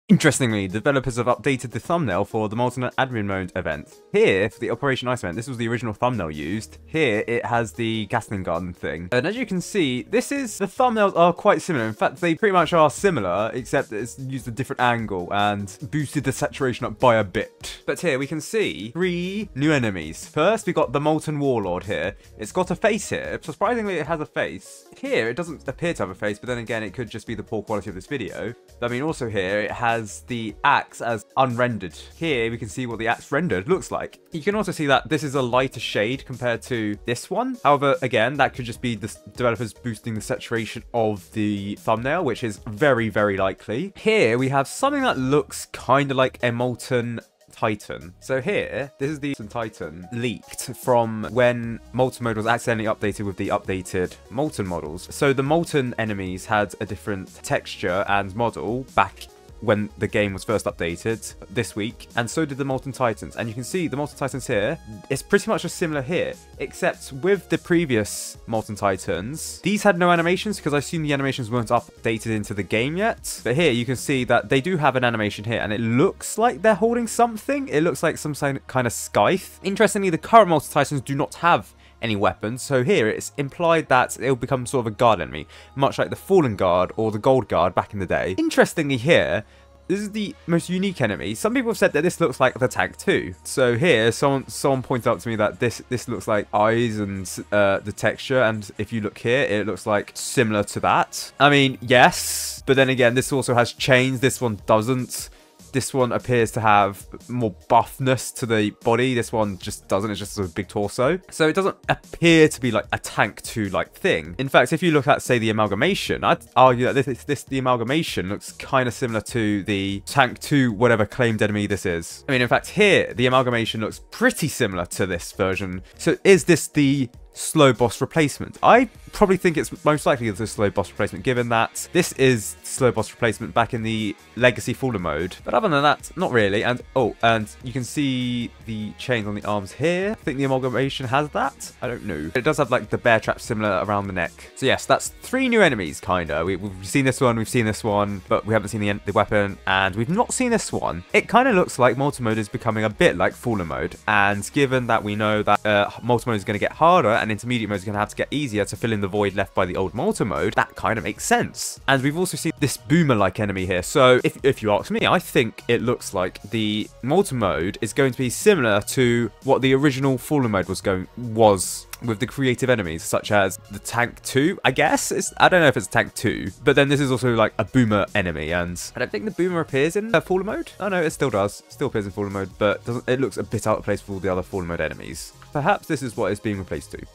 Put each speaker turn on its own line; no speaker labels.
Interestingly, developers have updated the thumbnail for the Molten Admin Mode event. Here, for the Operation Iceman, this was the original thumbnail used. Here, it has the Gatling Garden thing. And as you can see, the thumbnails are quite similar. In fact, they pretty much are similar, except it's used a different angle and boosted the saturation up by a bit. But here, we can see 3 new enemies. First, we got the Molten Warlord here. It's got a face here. Surprisingly, it has a face. Here, it doesn't appear to have a face, but then again, it could just be the poor quality of this video. I mean, also here, it has the axe as unrendered. Here we can see what the axe rendered looks like. You can also see that this is a lighter shade compared to this one. However, again, that could just be the developers boosting the saturation of the thumbnail, which is very, very likely. Here we have something that looks kind of like a Molten Titan. So here, this is the Titan leaked from when Molten Mode was accidentally updated with the updated Molten models. So the Molten enemies had a different texture and model back when the game was first updated this week, and so did the Molten Titans. And you can see the Molten Titans here, it's pretty much just similar here, except with the previous Molten Titans, these had no animations because I assume the animations weren't updated into the game yet. But here you can see that they do have an animation here, and it looks like they're holding something. It looks like some kind of scythe. Interestingly, the current Molten Titans do not have any weapons, so here it's implied that it'll become sort of a guard enemy, much like the Fallen Guard or the Gold Guard back in the day. Interestingly here, this is the most unique enemy. Some people have said that this looks like the Tank 2. So here, someone pointed out to me that this looks like eyes and the texture, and if you look here, it looks like similar to that. I mean, yes, but then again, this also has chains. This one doesn't. This one appears to have more buffness to the body. This one just doesn't. It's just a big torso. So it doesn't appear to be like a Tank 2-like thing. In fact, if you look at, say, the Amalgamation, I'd argue that the Amalgamation looks kind of similar to the Tank 2, whatever claimed enemy this is. I mean, in fact, here, the Amalgamation looks pretty similar to this version. So is this the slow boss replacement? I probably think it's most likely the slow boss replacement, given that this is slow boss replacement back in the Legacy Fallen mode. But other than that, not really. And and you can see the chains on the arms here. I think the Amalgamation has that. I don't know. It does have like the bear trap similar around the neck. So yes, that's 3 new enemies, kinda. We've seen this one, we've seen this one, but we haven't seen the weapon, and we've not seen this one. It kind of looks like Molten Mode is becoming a bit like Fallen mode, and given that we know that Molten Mode is going to get harder and Intermediate Mode is going to have to get easier to fill in the void left by the old Molten Mode, that kind of makes sense. And we've also seen this Boomer-like enemy here. So if you ask me, I think it looks like the Molten Mode is going to be similar to what the original Fallen Mode was with the creative enemies, such as the Tank 2, I guess. I don't know if it's Tank 2, but then this is also like a Boomer enemy, and I don't think the Boomer appears in Fallen Mode. Oh no, it still does. Still appears in Fallen Mode, but it looks a bit out of place with all the other Fallen Mode enemies. Perhaps this is what it's being replaced to.